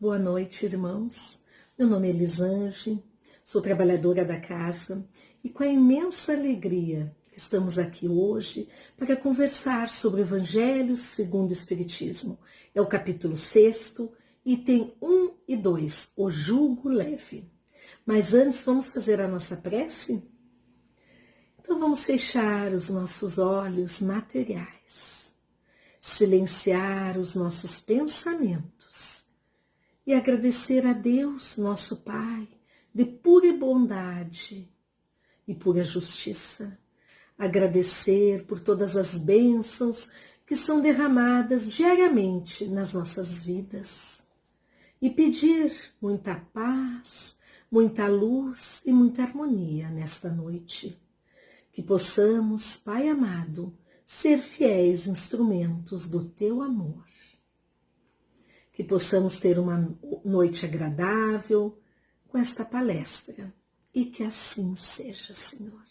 Boa noite, irmãos. Meu nome é Elisange, sou trabalhadora da casa e com a imensa alegria que estamos aqui hoje para conversar sobre o Evangelho segundo o Espiritismo. É o capítulo 6º, item 1 e 2, o jugo leve. Mas antes vamos fazer a nossa prece? Então vamos fechar os nossos olhos materiais, silenciar os nossos pensamentos e agradecer a Deus, nosso Pai, de pura bondade e pura justiça. Agradecer por todas as bênçãos que são derramadas diariamente nas nossas vidas. E pedir muita paz, muita luz e muita harmonia nesta noite. Que possamos, Pai amado, ser fiéis instrumentos do Teu amor. Que possamos ter uma noite agradável com esta palestra e que assim seja, Senhor.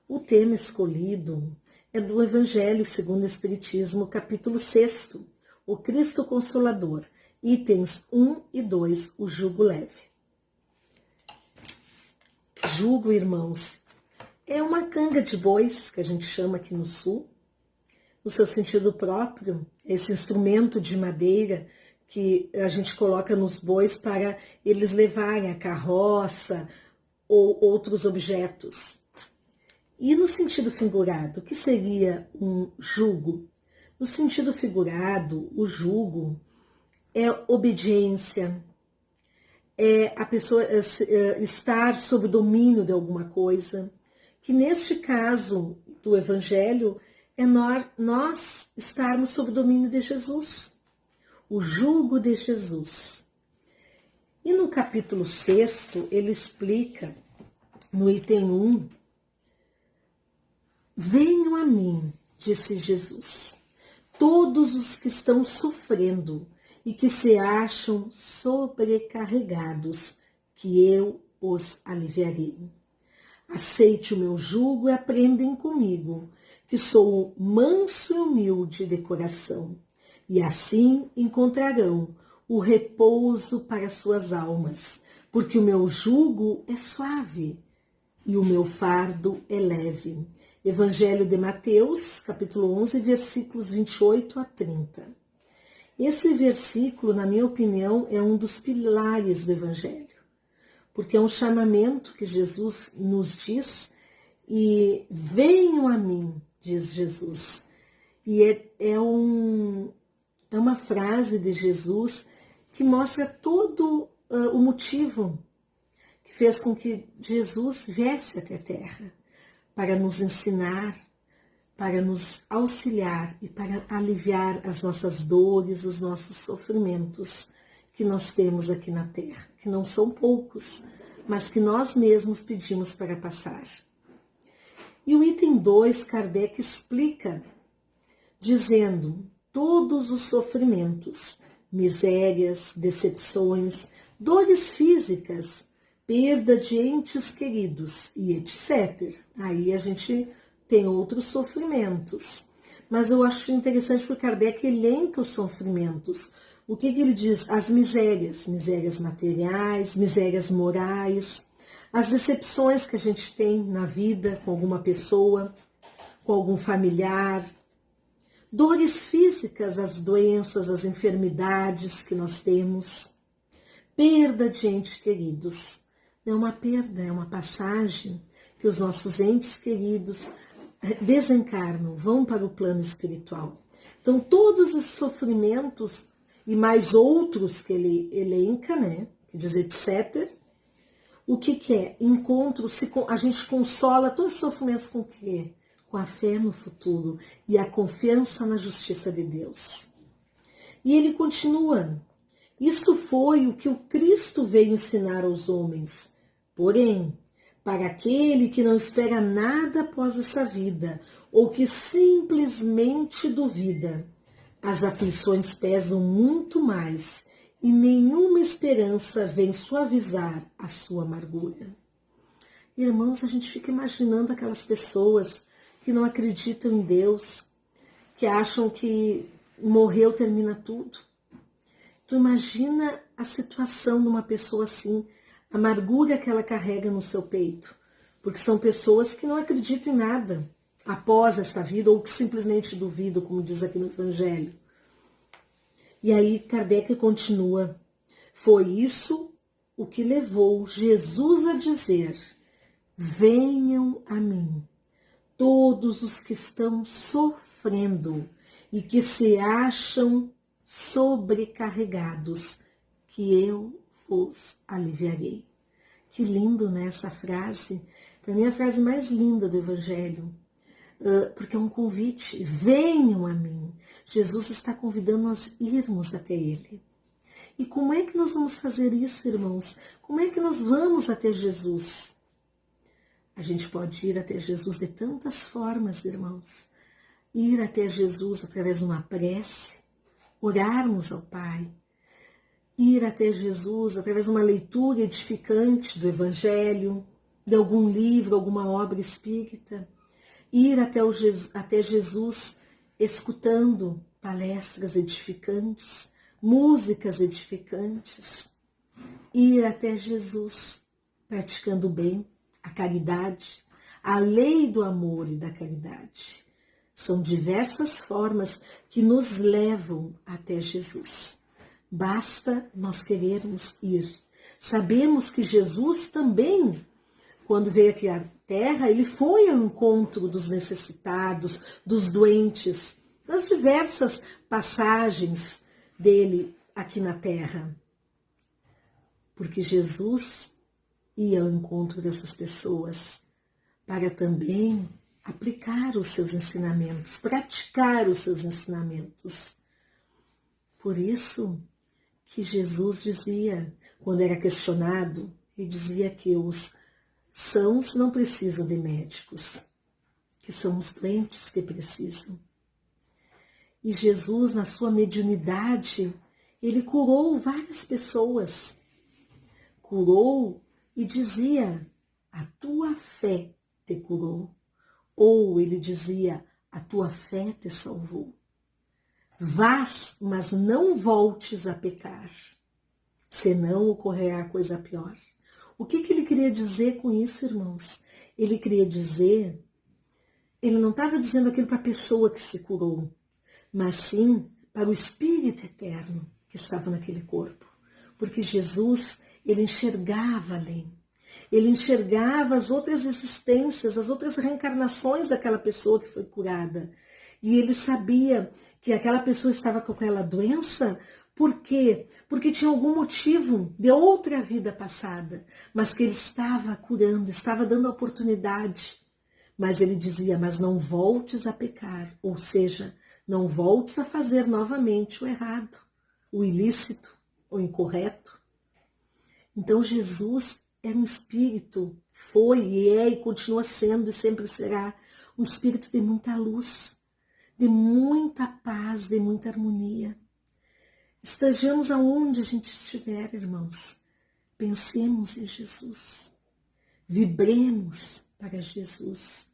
O tema escolhido é do Evangelho segundo o Espiritismo, capítulo 6º, o Cristo Consolador, itens 1 e 2, o jugo leve. Jugo, irmãos, é uma canga de bois, que a gente chama aqui no sul, no seu sentido próprio, esse instrumento de madeira que a gente coloca nos bois para eles levarem a carroça ou outros objetos. E no sentido figurado, o que seria um jugo? No sentido figurado, o jugo é obediência, é a pessoa estar sob o domínio de alguma coisa, que neste caso do Evangelho é nós estarmos sob o domínio de Jesus, o jugo de Jesus. E no capítulo 6º, ele explica, no item 1, venham a mim, disse Jesus, todos os que estão sofrendo e que se acham sobrecarregados, que eu os aliviarei. Aceite o meu jugo e aprendem comigo, que sou manso e humilde de coração, e assim encontrarão o repouso para suas almas, porque o meu jugo é suave e o meu fardo é leve. Evangelho de Mateus, capítulo 11, versículos 28 a 30. Esse versículo, na minha opinião, é um dos pilares do Evangelho, porque é um chamamento que Jesus nos diz, e venham a mim, diz Jesus. E é uma frase de Jesus que mostra todo o motivo que fez com que Jesus viesse até a Terra, para nos ensinar, para nos auxiliar e para aliviar as nossas dores, os nossos sofrimentos que nós temos aqui na Terra, que não são poucos, mas que nós mesmos pedimos para passar. E o item 2, Kardec explica, dizendo, todos os sofrimentos, misérias, decepções, dores físicas, perda de entes queridos e etc. Aí a gente tem outros sofrimentos. Mas eu acho interessante porque Kardec elenca os sofrimentos. O que ele diz? As misérias, misérias materiais, misérias morais, as decepções que a gente tem na vida com alguma pessoa, com algum familiar, dores físicas, as doenças, as enfermidades que nós temos, perda de entes queridos. É uma perda, é uma passagem que os nossos entes queridos desencarnam, vão para o plano espiritual. Então, todos os sofrimentos e mais outros que ele elenca, né, que diz etc. O que é? A gente consola todos os sofrimentos com o quê? Com a fé no futuro e a confiança na justiça de Deus. E ele continua, isto foi o que o Cristo veio ensinar aos homens. Porém, para aquele que não espera nada após essa vida, ou que simplesmente duvida, as aflições pesam muito mais e nenhuma esperança vem suavizar a sua amargura. Irmãos, a gente fica imaginando aquelas pessoas que não acreditam em Deus, que acham que morreu termina tudo, Tu imagina a situação de uma pessoa assim, a amargura que ela carrega no seu peito, porque são pessoas que não acreditam em nada após essa vida, ou que simplesmente duvidam, como diz aqui no Evangelho. E aí Kardec continua: foi isso o que levou Jesus a dizer: venham a mim, todos os que estão sofrendo e que se acham sobrecarregados, que eu vos aliviarei. Que lindo, né, essa frase? Para mim é a frase mais linda do Evangelho, porque é um convite: venham a mim. Jesus está convidando nós a irmos até Ele. E como é que nós vamos fazer isso, irmãos? Como é que nós vamos até Jesus? A gente pode ir até Jesus de tantas formas, irmãos. Ir até Jesus através de uma prece, orarmos ao Pai. Ir até Jesus através de uma leitura edificante do Evangelho, de algum livro, alguma obra espírita. Ir até Jesus escutando palestras edificantes, músicas edificantes. Ir até Jesus praticando o bem, a caridade, a lei do amor e da caridade. São diversas formas que nos levam até Jesus. Basta nós querermos ir. Sabemos que Jesus também, quando veio aqui à Terra, ele foi ao encontro dos necessitados, dos doentes, das diversas passagens dele aqui na Terra. Porque Jesus ia ao encontro dessas pessoas para também aplicar os seus ensinamentos, praticar os seus ensinamentos. Por isso que Jesus dizia, quando era questionado, ele dizia que os sãos não precisam de médicos, que são os doentes que precisam. E Jesus, na sua mediunidade, ele curou várias pessoas. Curou e dizia: a tua fé te curou. Ou ele dizia: a tua fé te salvou. Vás, mas não voltes a pecar, senão ocorrerá coisa pior. O que ele queria dizer com isso, irmãos? Ele queria dizer, ele não estava dizendo aquilo para a pessoa que se curou, mas sim para o Espírito eterno que estava naquele corpo. Porque Jesus, ele enxergava além. Ele enxergava as outras existências, as outras reencarnações daquela pessoa que foi curada. E ele sabia que aquela pessoa estava com aquela doença. Por quê? Porque tinha algum motivo de outra vida passada, mas que ele estava curando, estava dando a oportunidade. Mas ele dizia: mas não voltes a pecar, ou seja, não voltes a fazer novamente o errado, o ilícito, o incorreto. Então Jesus é um espírito, foi e é e continua sendo e sempre será um espírito de muita luz, de muita paz, de muita harmonia. Estejamos aonde a gente estiver, irmãos, pensemos em Jesus, vibremos para Jesus,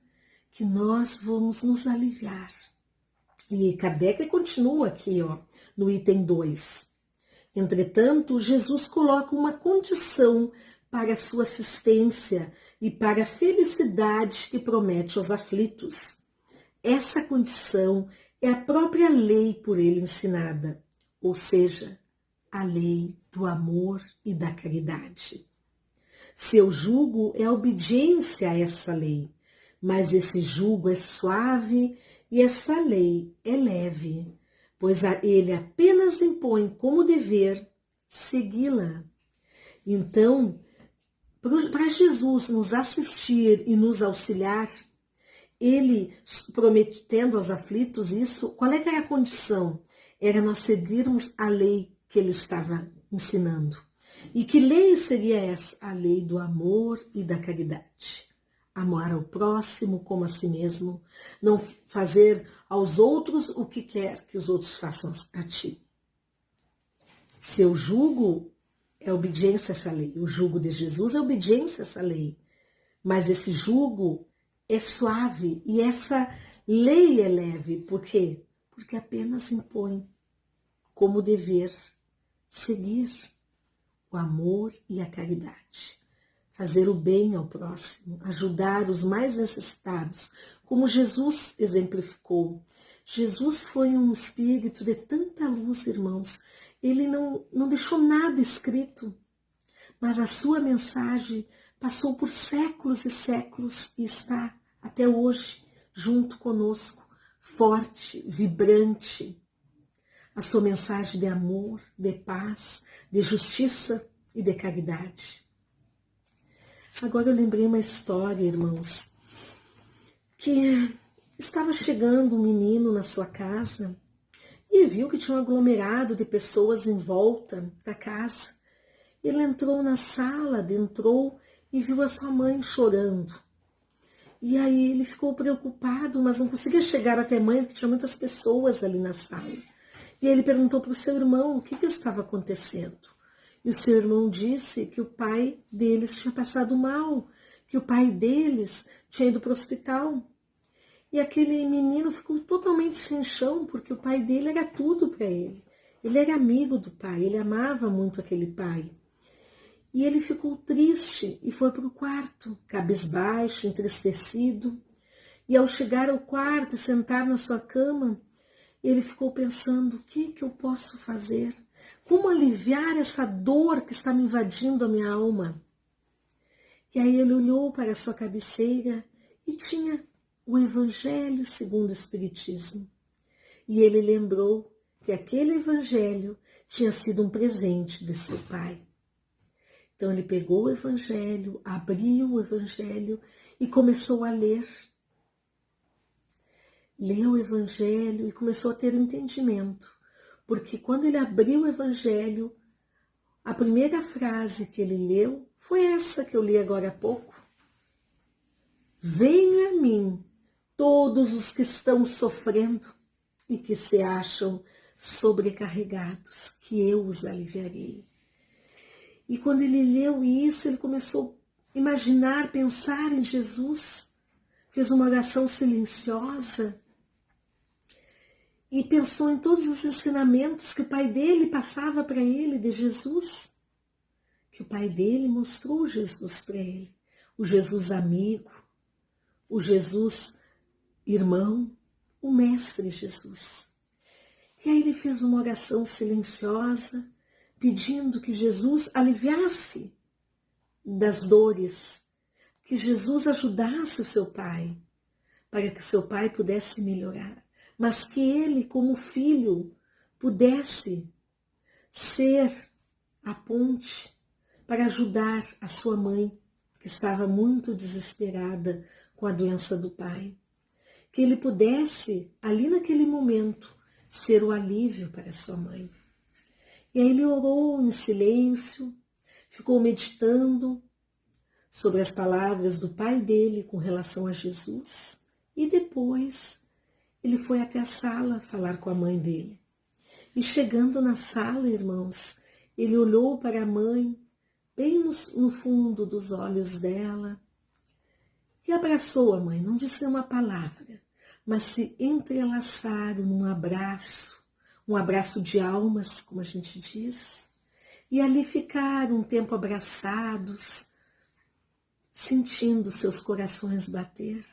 que nós vamos nos aliviar. E Kardec continua aqui, no item 2. Entretanto, Jesus coloca uma condição para a sua assistência e para a felicidade que promete aos aflitos. Essa condição é a própria lei por ele ensinada, ou seja, a lei do amor e da caridade. Seu jugo é a obediência a essa lei, mas esse jugo é suave e essa lei é leve, pois ele apenas impõe como dever segui-la. Então, para Jesus nos assistir e nos auxiliar, ele prometendo aos aflitos isso, qual é que era a condição? Era nós seguirmos a lei que ele estava ensinando. E que lei seria essa? A lei do amor e da caridade. Amar ao próximo como a si mesmo, não fazer aos outros o que quer que os outros façam a ti. Seu jugo é obediência a essa lei. O jugo de Jesus é obediência a essa lei. Mas esse jugo é suave e essa lei é leve. Por quê? Porque apenas impõe como dever seguir o amor e a caridade, fazer o bem ao próximo, ajudar os mais necessitados, como Jesus exemplificou. Jesus foi um espírito de tanta luz, irmãos. Ele não deixou nada escrito, mas a sua mensagem passou por séculos e séculos e está até hoje junto conosco, forte, vibrante. A sua mensagem de amor, de paz, de justiça e de caridade. Agora eu lembrei uma história, irmãos, que estava chegando um menino na sua casa e viu que tinha um aglomerado de pessoas em volta da casa. Ele entrou na sala, adentrou e viu a sua mãe chorando. E aí ele ficou preocupado, mas não conseguia chegar até a mãe, porque tinha muitas pessoas ali na sala. E aí ele perguntou para o seu irmão o que estava acontecendo. E o seu irmão disse que o pai deles tinha passado mal, que o pai deles tinha ido para o hospital. E aquele menino ficou totalmente sem chão, porque o pai dele era tudo para ele. Ele era amigo do pai, ele amava muito aquele pai. E ele ficou triste e foi para o quarto, cabisbaixo, entristecido. E ao chegar ao quarto e sentar na sua cama, ele ficou pensando, o que eu posso fazer? Como aliviar essa dor que está me invadindo a minha alma? E aí ele olhou para a sua cabeceira e tinha o Evangelho segundo o Espiritismo. E ele lembrou que aquele Evangelho tinha sido um presente de seu pai. Então ele pegou o Evangelho, abriu o Evangelho e começou a ler. Leu o Evangelho e começou a ter entendimento. Porque quando ele abriu o Evangelho, a primeira frase que ele leu foi essa que eu li agora há pouco. Venham a mim todos os que estão sofrendo e que se acham sobrecarregados, que eu os aliviarei. E quando ele leu isso, ele começou a imaginar, pensar em Jesus, fez uma oração silenciosa e pensou em todos os ensinamentos que o pai dele passava para ele de Jesus, que o pai dele mostrou Jesus para ele, o Jesus amigo, o Jesus irmão, o Mestre Jesus. E aí ele fez uma oração silenciosa, pedindo que Jesus aliviasse das dores, que Jesus ajudasse o seu pai, para que o seu pai pudesse melhorar, mas que ele, como filho, pudesse ser a ponte para ajudar a sua mãe, que estava muito desesperada com a doença do pai. Que ele pudesse, ali naquele momento, ser o alívio para sua mãe. E aí ele orou em silêncio, ficou meditando sobre as palavras do pai dele com relação a Jesus. E depois ele foi até a sala falar com a mãe dele. E chegando na sala, irmãos, ele olhou para a mãe, bem no fundo dos olhos dela, e abraçou a mãe, não disse uma palavra, mas se entrelaçaram num abraço, um abraço de almas, como a gente diz, e ali ficaram um tempo abraçados, sentindo seus corações bater.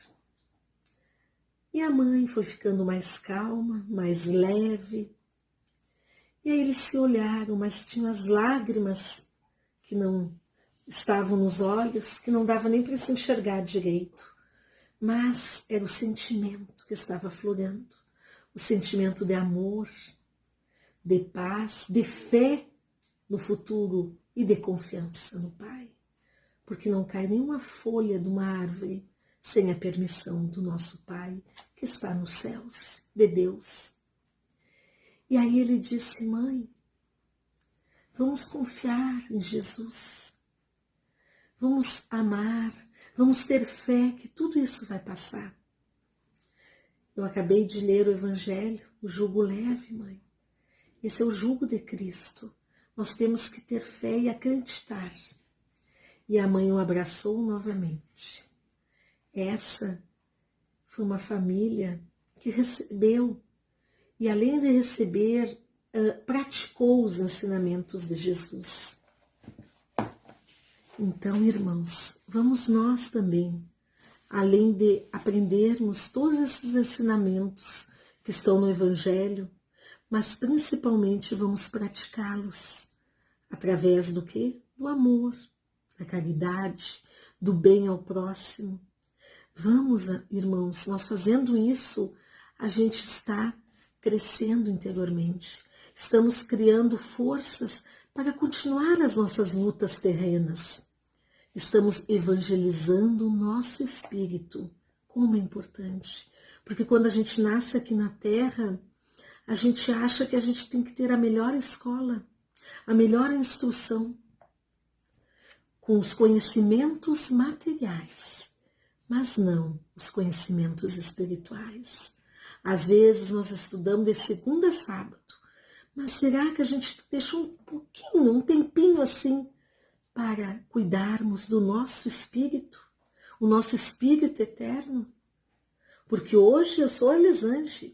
E a mãe foi ficando mais calma, mais leve, e aí eles se olharam, mas tinham as lágrimas que não estavam nos olhos, que não dava nem para se enxergar direito. Mas era o sentimento que estava aflorando, o sentimento de amor, de paz, de fé no futuro e de confiança no Pai. Porque não cai nenhuma folha de uma árvore sem a permissão do nosso Pai, que está nos céus, de Deus. E aí ele disse, mãe, vamos confiar em Jesus, vamos amar, vamos ter fé que tudo isso vai passar. Eu acabei de ler o Evangelho, o jugo leve, mãe. Esse é o jugo de Cristo. Nós temos que ter fé e acreditar. E a mãe o abraçou novamente. Essa foi uma família que recebeu. E além de receber praticou os ensinamentos de Jesus. Então, irmãos, vamos nós também, além de aprendermos todos esses ensinamentos que estão no Evangelho, mas principalmente vamos praticá-los através do quê? Do amor, da caridade, do bem ao próximo. Vamos, irmãos, nós fazendo isso, a gente está crescendo interiormente, estamos criando forças para continuar as nossas lutas terrenas. Estamos evangelizando o nosso espírito. Como é importante. Porque quando a gente nasce aqui na Terra, a gente acha que a gente tem que ter a melhor escola, a melhor instrução, com os conhecimentos materiais, mas não os conhecimentos espirituais. Às vezes nós estudamos de segunda a sábado, mas será que a gente deixa um pouquinho, um tempinho assim, para cuidarmos do nosso espírito, o nosso espírito eterno? Porque hoje eu sou a Elisângela,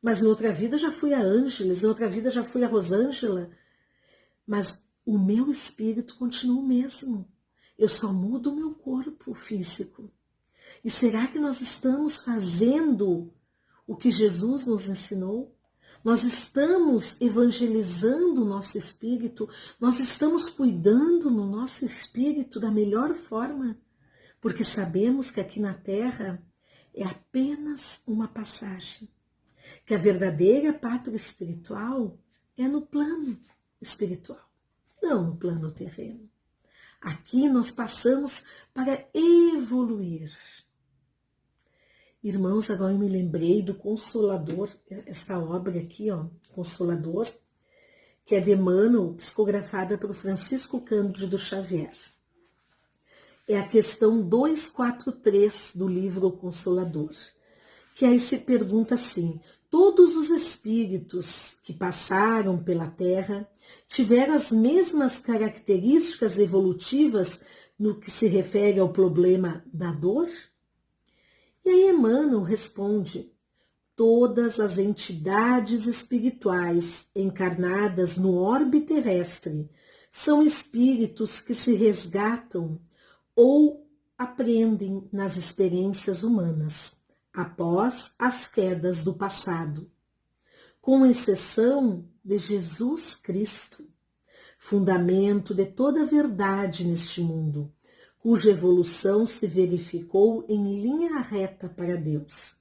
mas em outra vida já fui a Ângeles, em outra vida já fui a Rosângela, mas o meu espírito continua o mesmo. Eu só mudo o meu corpo físico. E será que nós estamos fazendo o que Jesus nos ensinou? Nós estamos evangelizando o nosso espírito, nós estamos cuidando no nosso espírito da melhor forma, porque sabemos que aqui na Terra é apenas uma passagem, que a verdadeira pátria espiritual é no plano espiritual, não no plano terreno. Aqui nós passamos para evoluir. Irmãos, agora eu me lembrei do Consolador, esta obra aqui, ó, Consolador, que é de Emmanuel, psicografada por Francisco Cândido Xavier. É a questão 243 do livro O Consolador, que aí se pergunta assim: todos os espíritos que passaram pela Terra tiveram as mesmas características evolutivas no que se refere ao problema da dor? E aí Emmanuel responde: todas as entidades espirituais encarnadas no orbe terrestre são espíritos que se resgatam ou aprendem nas experiências humanas após as quedas do passado, com exceção de Jesus Cristo, fundamento de toda a verdade neste mundo, cuja evolução se verificou em linha reta para Deus,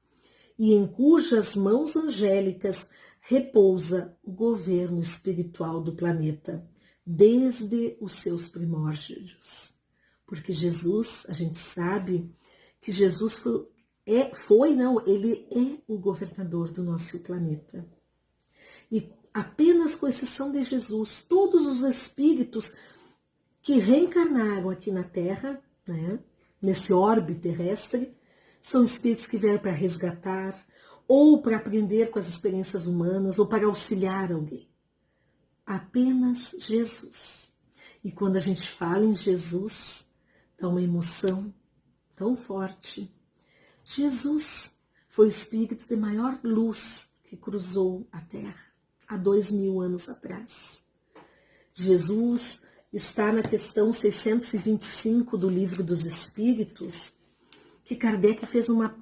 e em cujas mãos angélicas repousa o governo espiritual do planeta, desde os seus primórdios. Porque Jesus, a gente sabe que Jesus ele é o governador do nosso planeta. E apenas com exceção de Jesus, todos os espíritos que reencarnaram aqui na Terra, né, nesse orbe terrestre, são espíritos que vieram para resgatar, ou para aprender com as experiências humanas, ou para auxiliar alguém. Apenas Jesus. E quando a gente fala em Jesus, dá uma emoção tão forte. Jesus foi o espírito de maior luz que cruzou a Terra há 2000 anos atrás. Jesus está na questão 625 do Livro dos Espíritos, que Kardec fez uma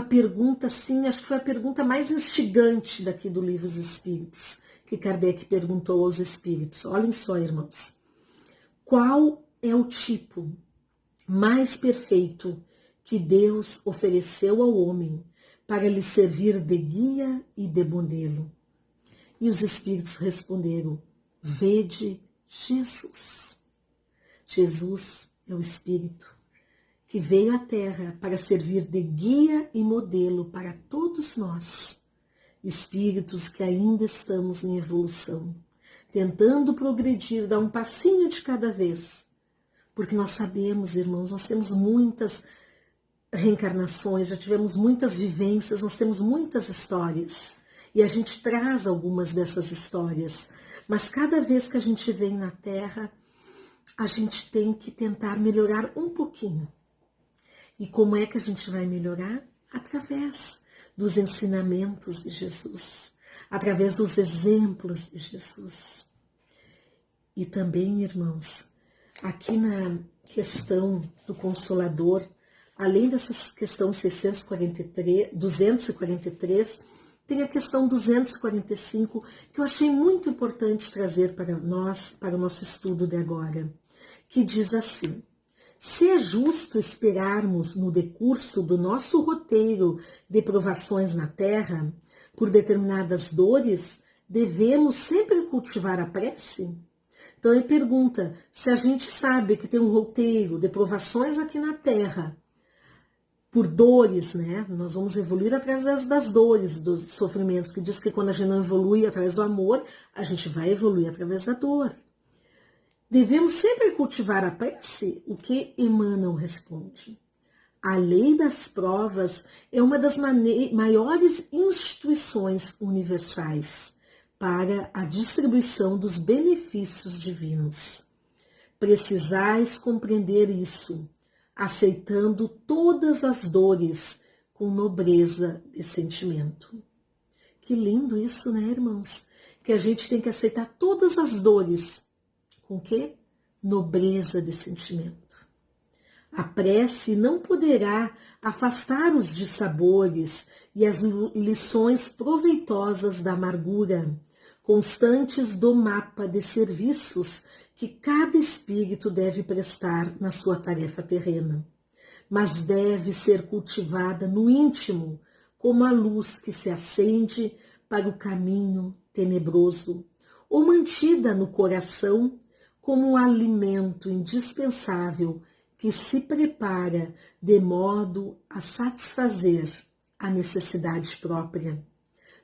pergunta assim, acho que foi a pergunta mais instigante daqui do Livro dos Espíritos, que Kardec perguntou aos espíritos. Olhem só, irmãos. Qual é o tipo mais perfeito que Deus ofereceu ao homem para lhe servir de guia e de modelo? E os espíritos responderam: vede Jesus. Jesus é o espírito que veio à Terra para servir de guia e modelo para todos nós, espíritos que ainda estamos em evolução, tentando progredir, dar um passinho de cada vez, porque nós sabemos, irmãos, nós temos muitas reencarnações, já tivemos muitas vivências, nós temos muitas histórias, e a gente traz algumas dessas histórias, mas cada vez que a gente vem na Terra, a gente tem que tentar melhorar um pouquinho. E como é que a gente vai melhorar? Através dos ensinamentos de Jesus, através dos exemplos de Jesus. E também, irmãos, aqui na questão do Consolador, além dessa questão 243, tem a questão 245, que eu achei muito importante trazer para nós, para o nosso estudo de agora, que diz assim: se é justo esperarmos no decurso do nosso roteiro de provações na terra, por determinadas dores, devemos sempre cultivar a prece? Então ele pergunta, se a gente sabe que tem um roteiro de provações aqui na terra, por dores, né? Nós vamos evoluir através das dores, dos sofrimentos, porque diz que quando a gente não evolui através do amor, a gente vai evoluir através da dor. Devemos sempre cultivar a prece? O que Emmanuel responde? A lei das provas é uma das maiores instituições universais para a distribuição dos benefícios divinos. Precisais compreender isso, aceitando todas as dores com nobreza de sentimento. Que lindo isso, né, irmãos? Que a gente tem que aceitar todas as dores. Com que? Nobreza de sentimento. A prece não poderá afastar os dissabores e as lições proveitosas da amargura, constantes do mapa de serviços que cada espírito deve prestar na sua tarefa terrena, mas deve ser cultivada no íntimo, como a luz que se acende para o caminho tenebroso, ou mantida no coração como um alimento indispensável que se prepara de modo a satisfazer a necessidade própria,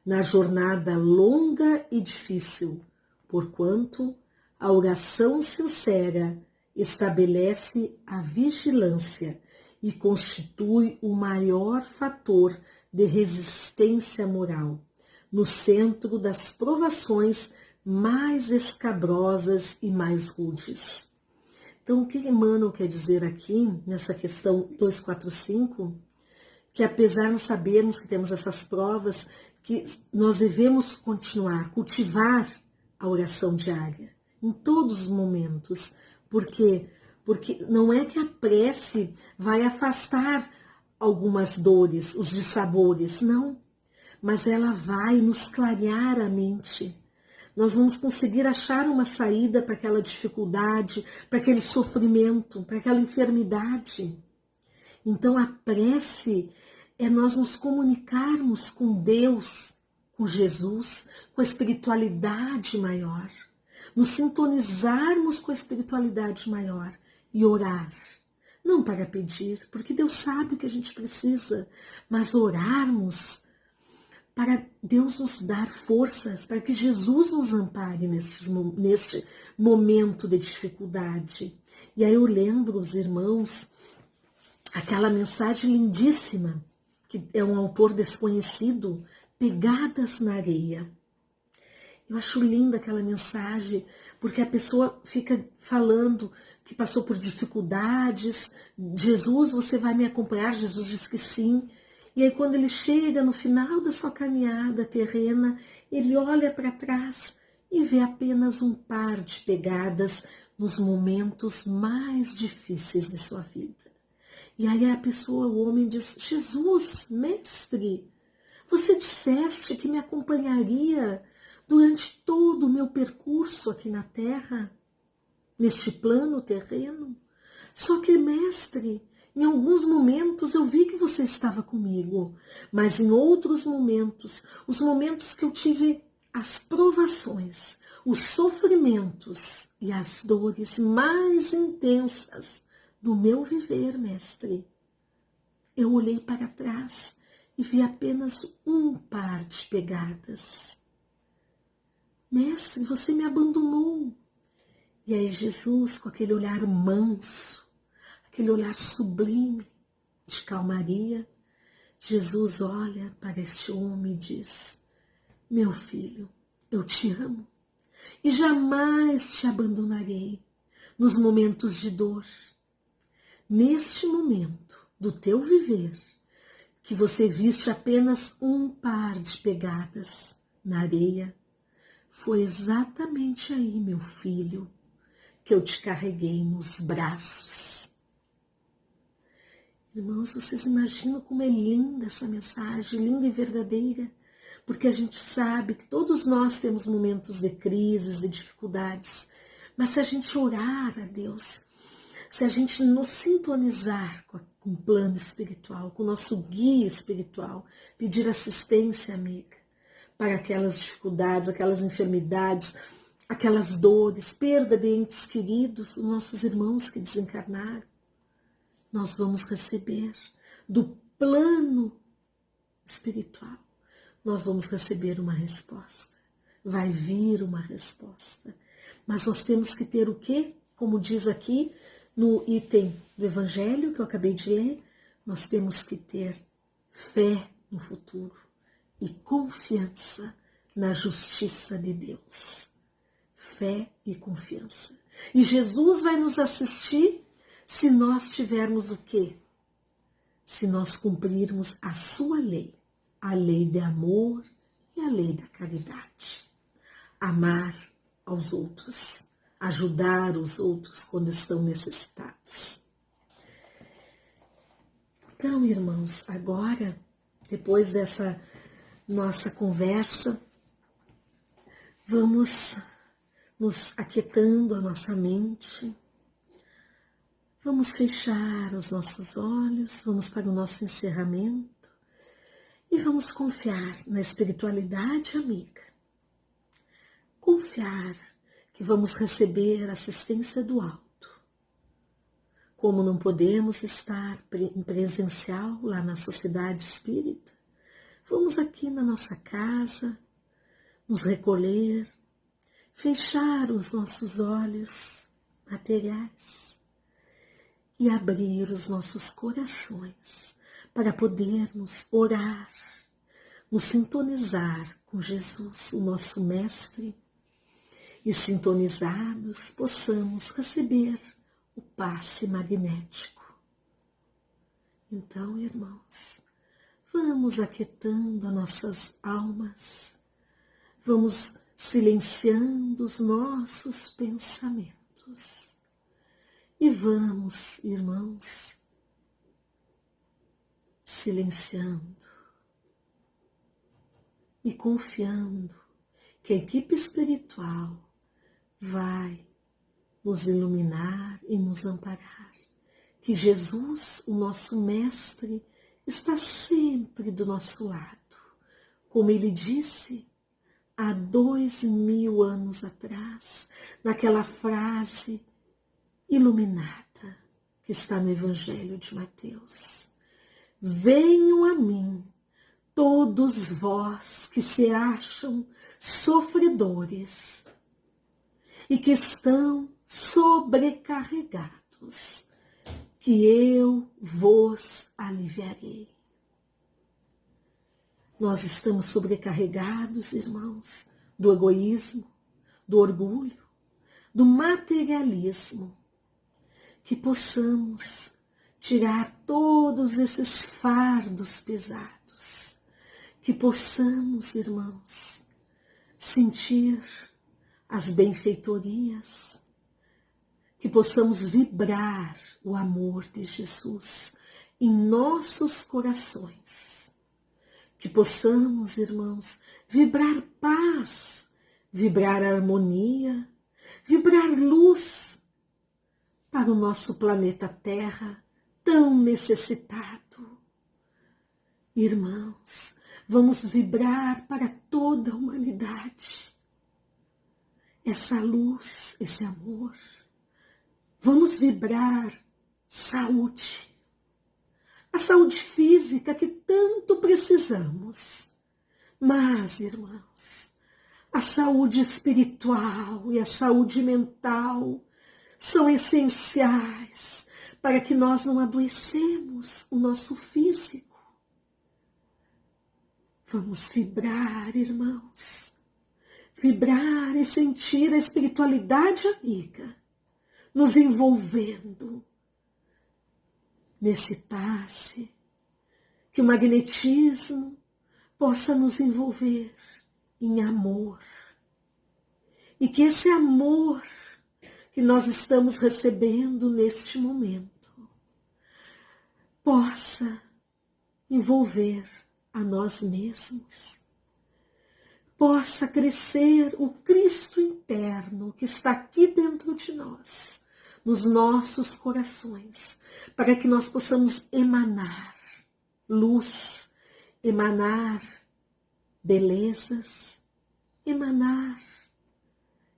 na jornada longa e difícil, porquanto a oração sincera estabelece a vigilância e constitui o maior fator de resistência moral, no centro das provações mais escabrosas e mais rudes. Então, o que Emmanuel quer dizer aqui, nessa questão 245, que apesar de sabermos que temos essas provas, que nós devemos continuar, cultivar a oração diária, em todos os momentos. Por quê? Porque não é que a prece vai afastar algumas dores, os dissabores, não. Mas ela vai nos clarear a mente. Nós vamos conseguir achar uma saída para aquela dificuldade, para aquele sofrimento, para aquela enfermidade. Então a prece é nós nos comunicarmos com Deus, com Jesus, com a espiritualidade maior. Nos sintonizarmos com a espiritualidade maior e orar. Não para pedir, porque Deus sabe o que a gente precisa, mas orarmos para Deus nos dar forças, para que Jesus nos ampare neste momento de dificuldade. E aí eu lembro, os irmãos, aquela mensagem lindíssima, que é um autor desconhecido, Pegadas na Areia. Eu acho linda aquela mensagem, porque a pessoa fica falando que passou por dificuldades. Jesus, você vai me acompanhar? Jesus diz que sim. E aí quando ele chega no final da sua caminhada terrena, ele olha para trás e vê apenas um par de pegadas nos momentos mais difíceis de sua vida. E aí a pessoa, o homem diz, Jesus, mestre, você disseste que me acompanharia durante todo o meu percurso aqui na terra, neste plano terreno. Só que, mestre, em alguns momentos eu vi que você estava comigo, mas em outros momentos, os momentos que eu tive as provações, os sofrimentos e as dores mais intensas do meu viver, mestre, eu olhei para trás e vi apenas um par de pegadas. Mestre, você me abandonou. E aí Jesus, com aquele olhar manso, aquele olhar sublime de calmaria, Jesus olha para este homem e diz, meu filho, eu te amo e jamais te abandonarei nos momentos de dor. Neste momento do teu viver, que você viste apenas um par de pegadas, na areia, foi exatamente aí, meu filho, que eu te carreguei nos braços. Irmãos, vocês imaginam como é linda essa mensagem, linda e verdadeira, porque a gente sabe que todos nós temos momentos de crises, de dificuldades, mas se a gente orar a Deus, se a gente nos sintonizar com o plano espiritual, com o nosso guia espiritual, pedir assistência, amiga, para aquelas dificuldades, aquelas enfermidades, aquelas dores, perda de entes queridos, os nossos irmãos que desencarnaram, nós vamos receber do plano espiritual, nós vamos receber uma resposta. Vai vir uma resposta. Mas nós temos que ter o quê? Como diz aqui no item do Evangelho que eu acabei de ler, nós temos que ter fé no futuro e confiança na justiça de Deus. Fé e confiança. E Jesus vai nos assistir se nós tivermos o quê? Se nós cumprirmos a sua lei, a lei de amor e a lei da caridade. Amar aos outros, ajudar os outros quando estão necessitados. Então, irmãos, agora, depois dessa nossa conversa, vamos nos aquietando a nossa mente, vamos fechar os nossos olhos, vamos para o nosso encerramento e vamos confiar na espiritualidade amiga. Confiar que vamos receber assistência do alto. Como não podemos estar em presencial lá na sociedade espírita, vamos aqui na nossa casa, nos recolher, fechar os nossos olhos materiais e abrir os nossos corações para podermos orar, nos sintonizar com Jesus, o nosso Mestre, e sintonizados possamos receber o passe magnético. Então, irmãos, vamos aquietando as nossas almas, vamos silenciando os nossos pensamentos e vamos, irmãos, silenciando e confiando que a equipe espiritual vai nos iluminar e nos amparar, que Jesus, o nosso Mestre, está sempre do nosso lado, como ele disse há 2000 anos atrás, naquela frase iluminada que está no Evangelho de Mateus. Venham a mim, todos vós que se acham sofredores e que estão sobrecarregados, que eu vos aliviarei. Nós estamos sobrecarregados, irmãos, do egoísmo, do orgulho, do materialismo, que possamos tirar todos esses fardos pesados, que possamos, irmãos, sentir as benfeitorias, que possamos vibrar o amor de Jesus em nossos corações, que possamos, irmãos, vibrar paz, vibrar harmonia, vibrar luz para o nosso planeta Terra tão necessitado. Irmãos, vamos vibrar para toda a humanidade essa luz, esse amor. Vamos vibrar saúde, a saúde física que tanto precisamos. Mas, irmãos, a saúde espiritual e a saúde mental são essenciais para que nós não adoecemos o nosso físico. Vamos vibrar, irmãos, vibrar e sentir a espiritualidade amiga nos envolvendo nesse passe, que o magnetismo possa nos envolver em amor. E que esse amor que nós estamos recebendo neste momento possa envolver a nós mesmos, possa crescer o Cristo interno que está aqui dentro de nós, nos nossos corações, para que nós possamos emanar luz, emanar belezas, emanar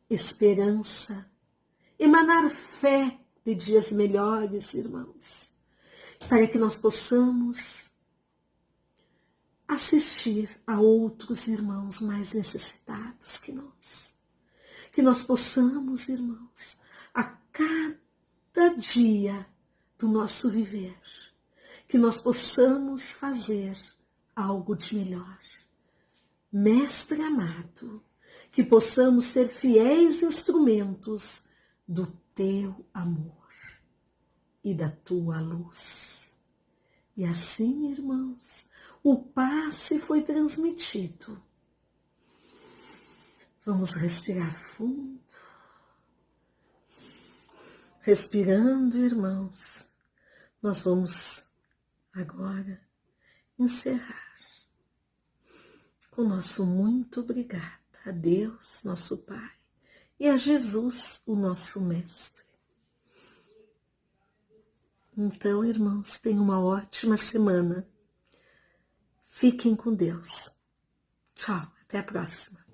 esperança, emanar fé de dias melhores, irmãos, para que nós possamos assistir a outros irmãos mais necessitados que nós possamos, irmãos, a cada dia do nosso viver, que nós possamos fazer algo de melhor. Mestre amado, que possamos ser fiéis instrumentos do teu amor e da tua luz. E assim, irmãos, o passe foi transmitido. Vamos respirar fundo. Respirando, irmãos, nós vamos agora encerrar com nosso muito obrigada a Deus, nosso Pai, e a Jesus, o nosso Mestre. Então, irmãos, tenham uma ótima semana. Fiquem com Deus. Tchau, até a próxima.